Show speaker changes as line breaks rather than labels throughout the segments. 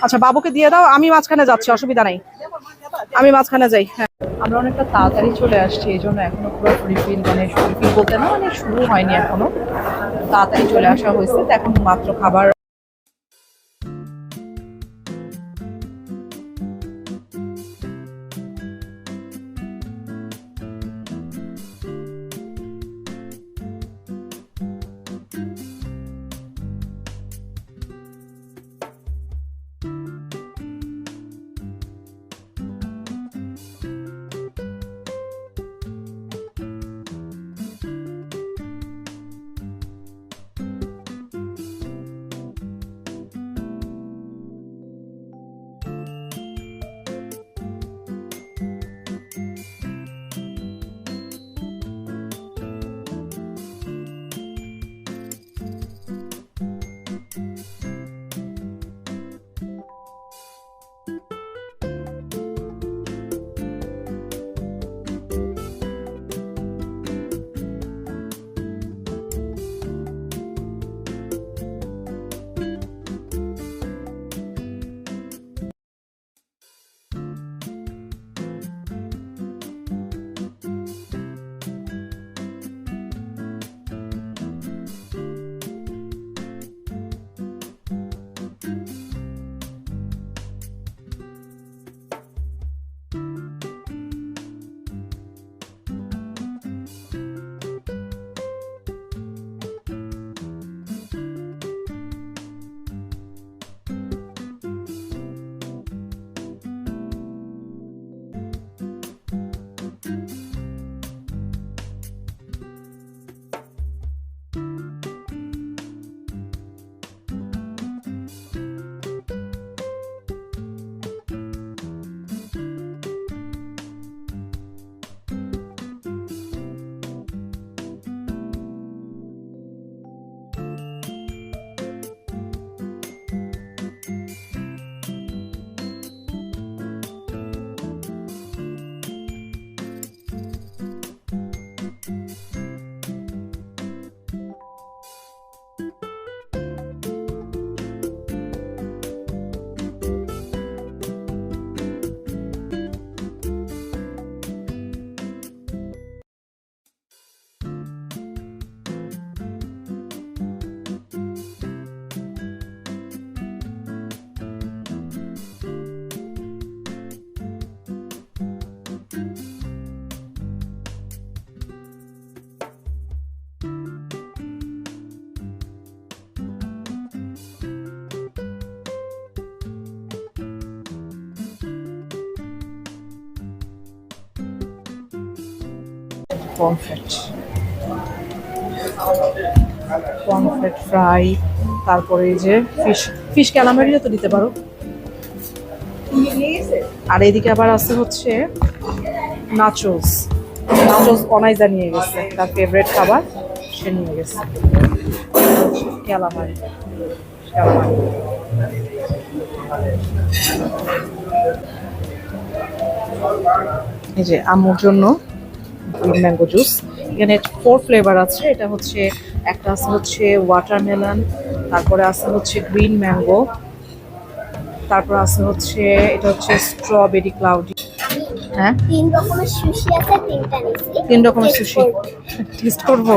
আচ্ছা বাবুকে দিয়ে দাও, আমি মাঝখানে যাচ্ছি, অসুবিধা নাই, আমি মাঝখানে যাই। হ্যাঁ, আমরা অনেকটা তাড়াতাড়ি চলে আসছি, এই জন্য এখনো পুরো রিফিল মানে রিফিল বলতে না মানে শুরু হয়নি এখনো, তাড়াতাড়ি চলে আসা হয়েছে। তো এখন মাত্র খাবার পমফ্রেট ফ্রাই, তারপরে এই যে ফিশ ফিশ ক্যালামারিও তো দিতে পারো। আর এইদিকে আবার আছে হচ্ছে নাচোস অনাইজা নিয়ে গেছে, তার ফেভারিট খাবার সে নিয়ে গেছে। ক্যালামারি এই যে আম্মুর জন্য ম্যাঙ্গো জুস, এখানে 4 ফ্লেভার আছে। এটা হচ্ছে একটা আছে হচ্ছে ওয়াটারমেলন, তারপরে আছে হচ্ছে গ্রিন ম্যাঙ্গো, তারপর আছে হচ্ছে এটা হচ্ছে স্ট্রবেরি ক্লাউডি। হ্যাঁ
3 রকমের সুশি আছে, 3টা নিছি।
3 রকমের সুশি টেস্ট করবো।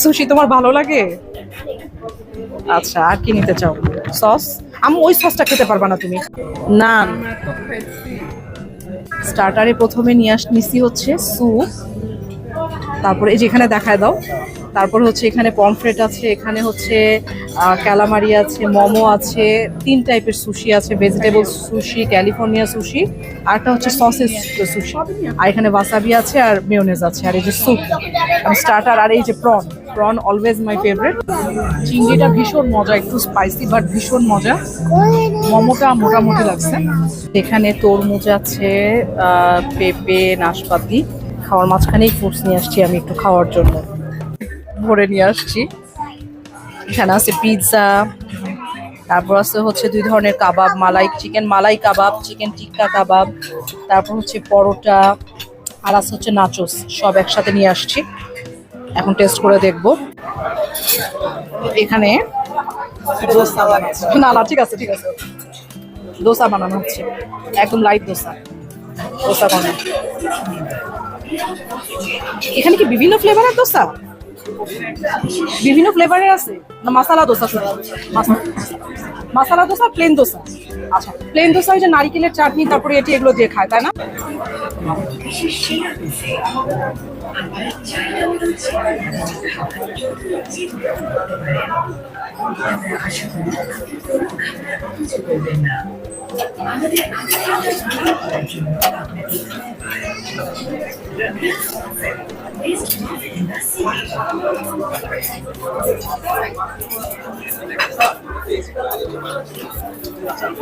সুশি তোমার ভালো লাগে? আচ্ছা, আর কি নিতে চাও? সস? আমি ওই সসটা খেতে পারবা না তুমি। না, স্টার্টারে প্রথমে নিছি হচ্ছে স্যুপ, তারপরে এই যে এখানে দেখায় দাও, তারপর হচ্ছে এখানে পমফ্রেট আছে, এখানে হচ্ছে ক্যালামারি আছে, মোমো আছে, 3 টাইপের সুশি আছে, ভেজিটেবল সুশি, ক্যালিফোর্নিয়া সুশি, আর একটা হচ্ছে সসেজ সুশি, আর এখানে ওয়াসাবি আছে আর মেয়োনেজ আছে, আর এই যে স্যুপ স্টার্টার, আর এই যে প্রন অলওয়েজ মাই ফেভারিট। চিংড়িটা ভীষণ মজা, একটু স্পাইসি বাট ভীষণ মজা। মোমোটা মোটামুটি লাগছে। এখানে তরমুজ আছে, পেঁপে, নাশপাতি, খাওয়ার মাঝখানেই ফ্রুটস নিয়ে আসছি আমি একটু খাওয়ার জন্য, ভরে নিয়ে আসছি। এখানে আছে পিৎজা, তারপর আছে হচ্ছে 2 ধরনের কাবাব, চিকেন মালাই কাবাব, চিকেন টিক্কা কাবাব, তারপর হচ্ছে পরোটা, আর আছে হচ্ছে নাচোস, সব একসাথে নিয়ে আসছি, এখন টেস্ট করে দেখব। এখানে না ঠিক আছে দোসা বানানো হচ্ছে, একদম লাইট দোসা, দোসা কর্নার। এখানে কি বিভিন্ন ফ্লেভারের দোসা, বিভিন্ন ফ্লেভারের আছে না মশলা দোসা শুধু? মশলা দোসা, প্লেন দোসা। আচ্ছা, প্লেন দোসা ওই যে নারকেলের চাটনি তারপরে এটি এগুলো দিয়ে খায়, তাই না?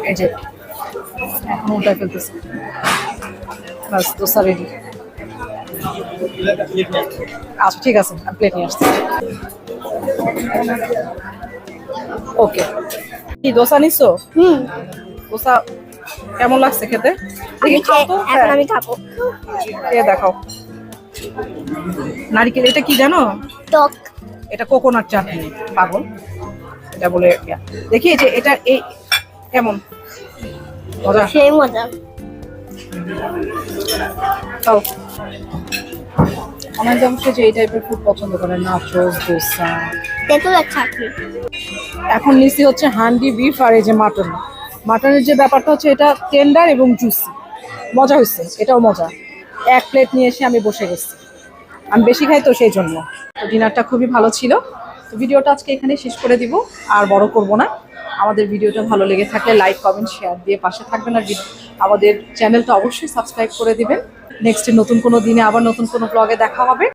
এই যে এখন উল্টায় ফেলতেছে, বাস দোসা রেডি। আচ্ছা ঠিক আছে, আমি প্লেট নিয়ে আসছি। ওকে, কি দোসা নিছো? দোসা কেমন লাগছে খেতে? দেখি খাও তো।
এখন আমি খাবো।
এ দেখাও, নারকেল, এটা কি জানো?
টক।
এটা কোকোনাট চাটনি, পাগল এটা বলে। দেখি এই যে এটা এই কেমন মজা,
সেই মজা।
খাও। অনেকে অবশ্যই যে এই টাইপের ফুড পছন্দ করে, নাচোস, দোসা।
তেঁতুলের চাটনি।
এখন নিচে হচ্ছে হান্ডি বিফ আর এই যে মাটন। মাটনের যে ব্যাপারটা হচ্ছে এটা টেন্ডার এবং জুসি, মজা হয়েছে, এটাও মজা। এক প্লেট নিয়ে এসে আমি বসে গেছি, আমি বেশি খাই তো সেই জন্য। তো ডিনারটা খুবই ভালো ছিল। তো ভিডিওটা আজকে এখানে শেষ করে দিব, আর বড় করব না। আমাদের ভিডিওটা ভালো লেগে থাকলে লাইক, কমেন্ট, শেয়ার দিয়ে পাশে থাকবেন, আর আমাদের চ্যানেলটা অবশ্যই সাবস্ক্রাইব করে দিবেন। নেক্সট নতুন কোনো দিনে আবার নতুন কোনো ব্লগে দেখা হবে।